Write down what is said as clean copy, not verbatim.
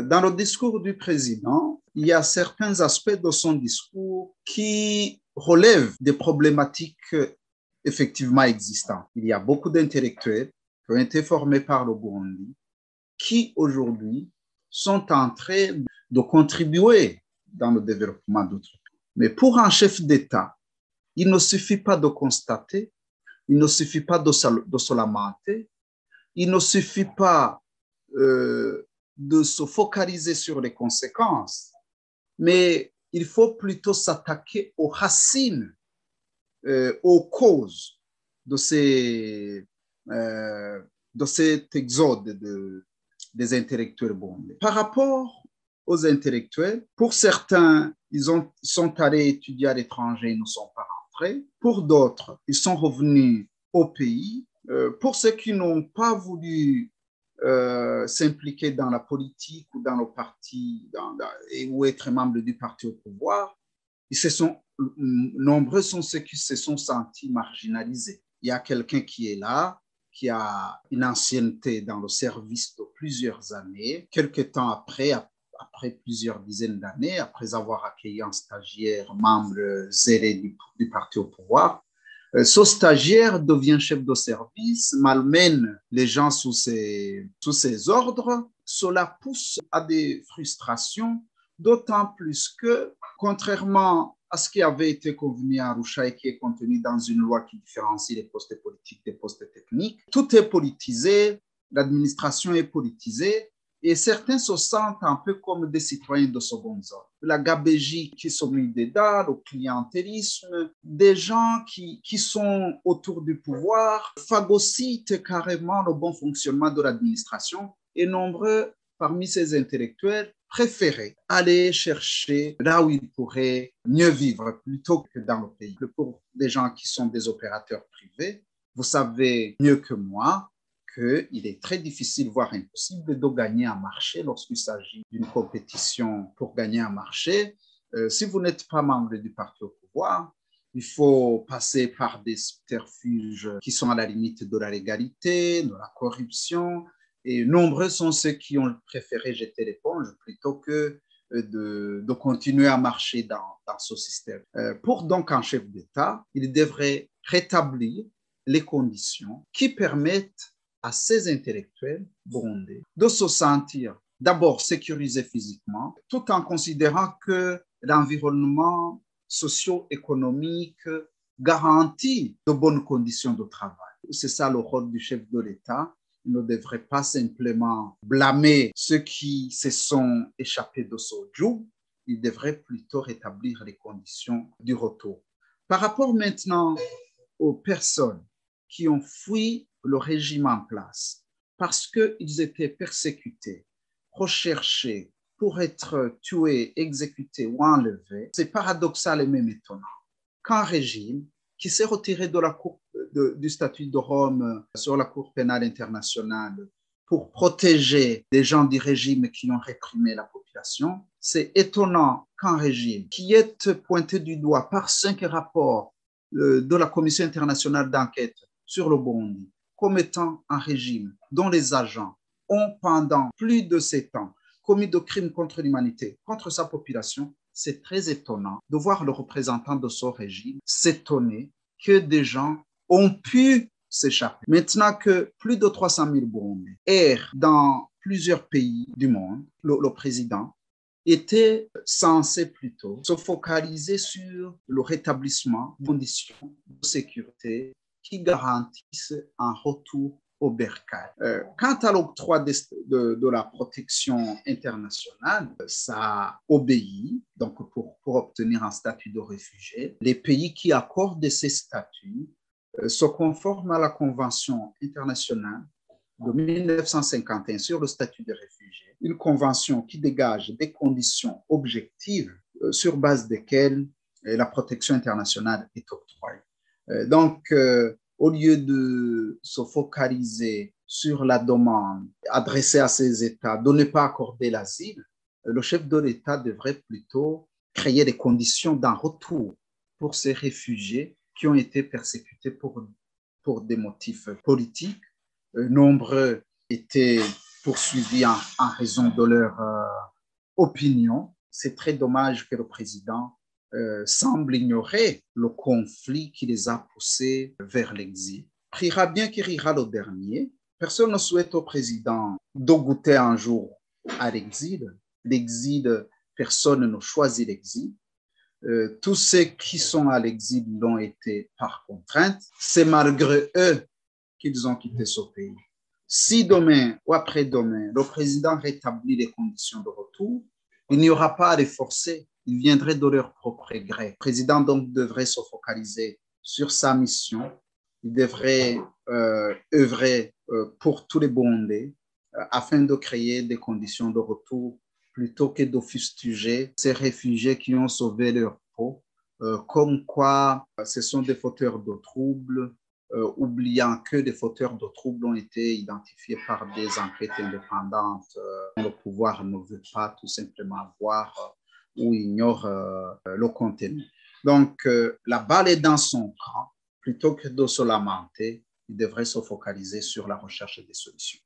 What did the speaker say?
Dans le discours du président, il y a certains aspects de son discours qui relèvent des problématiques effectivement existantes. Il y a beaucoup d'intellectuels qui ont été formés par le Burundi qui aujourd'hui sont en train de contribuer dans le développement d'autres pays. Mais pour un chef d'État, il ne suffit pas de constater, il ne suffit pas de se lamenter, il ne suffit pas de se focaliser sur les conséquences, mais il faut plutôt s'attaquer aux racines, aux causes de cet exode des intellectuels burundais. Par rapport aux intellectuels, pour certains, ils sont allés étudier à l'étranger, ils ne sont pas rentrés. Pour d'autres, ils sont revenus au pays. Pour ceux qui n'ont pas voulu s'impliquer dans la politique ou dans le parti ou être membre du parti au pouvoir, nombreux sont ceux qui se sont sentis marginalisés. Il y a quelqu'un qui est là, qui a une ancienneté dans le service de plusieurs années. Quelques temps après plusieurs dizaines d'années, après avoir accueilli un stagiaire membre zélé du parti au pouvoir, ce stagiaire devient chef de service, malmène les gens sous ses ordres. Cela pousse à des frustrations, d'autant plus que, contrairement à ce qui avait été convenu à Arusha et qui est contenu dans une loi qui différencie les postes politiques des postes techniques, tout est politisé, l'administration est politisée, et certains se sentent un peu comme des citoyens de seconde zone. La gabégie qui se met dedans, le clientélisme, des gens qui sont autour du pouvoir phagocytent carrément le bon fonctionnement de l'administration, et nombreux parmi ces intellectuels préféraient aller chercher là où ils pourraient mieux vivre plutôt que dans le pays. Pour des gens qui sont des opérateurs privés, vous savez mieux que moi qu'il est très difficile, voire impossible, de gagner un marché lorsqu'il s'agit d'une compétition pour gagner un marché. Si vous n'êtes pas membre du parti au pouvoir, il faut passer par des subterfuges qui sont à la limite de la légalité, de la corruption, et nombreux sont ceux qui ont préféré jeter l'éponge plutôt que de continuer à marcher dans ce système. Pour donc un chef d'État, il devrait rétablir les conditions qui permettent à ces intellectuels burundais de se sentir d'abord sécurisés physiquement, tout en considérant que l'environnement socio-économique garantit de bonnes conditions de travail. C'est ça le rôle du chef de l'État. Il ne devrait pas simplement blâmer ceux qui se sont échappés de ce joug, il devrait plutôt rétablir les conditions du retour. Par rapport maintenant aux personnes qui ont fui le régime en place parce qu'ils étaient persécutés, recherchés pour être tués, exécutés ou enlevés, c'est paradoxal et même étonnant qu'un régime qui s'est retiré de la Cour du statut de Rome sur la Cour pénale internationale pour protéger les gens du régime qui ont réprimé la population, c'est étonnant qu'un régime qui est pointé du doigt par 5 rapports de la Commission internationale d'enquête sur le Burundi comme étant un régime dont les agents ont pendant plus de 7 ans commis de crimes contre l'humanité, contre sa population, c'est très étonnant de voir le représentant de ce régime s'étonner que des gens ont pu s'échapper. Maintenant que plus de 300 000 Burundais errent dans plusieurs pays du monde, le président était censé plutôt se focaliser sur le rétablissement de conditions de sécurité qui garantissent un retour au bercail. Quant à l'octroi de la protection internationale, ça obéit, donc pour obtenir un statut de réfugié, les pays qui accordent ces statuts se conforment à la Convention internationale de 1951 sur le statut des réfugiés, une convention qui dégage des conditions objectives sur base desquelles la protection internationale est octroyée. Donc, au lieu de se focaliser sur la demande adressée à ces États de ne pas accorder l'asile, le chef de l'État devrait plutôt créer les conditions d'un retour pour ces réfugiés qui ont été persécutés pour des motifs politiques. Nombreux étaient poursuivis en raison de leur opinion. C'est très dommage que le président semble ignorer le conflit qui les a poussés vers l'exil. Rira bien qui rira le dernier. Personne ne souhaite au président de goûter un jour à l'exil. L'exil, personne ne choisit l'exil. Tous ceux qui sont à l'exil l'ont été par contrainte. C'est malgré eux qu'ils ont quitté ce pays. Si demain ou après-demain, le président rétablit les conditions de retour, il n'y aura pas à les forcer. Ils viendraient de leur propre gré. Le président donc devrait se focaliser sur sa mission. Il devrait œuvrer pour tous les Burundais afin de créer des conditions de retour plutôt que de fustiger ces réfugiés qui ont sauvé leur peau, comme quoi ce sont des fauteurs de troubles, oubliant que des fauteurs de troubles ont été identifiés par des enquêtes indépendantes dont le pouvoir ne veut pas tout simplement voir ou ignore le contenu. Donc, la balle est dans son camp. Plutôt que de se lamenter, il devrait se focaliser sur la recherche des solutions.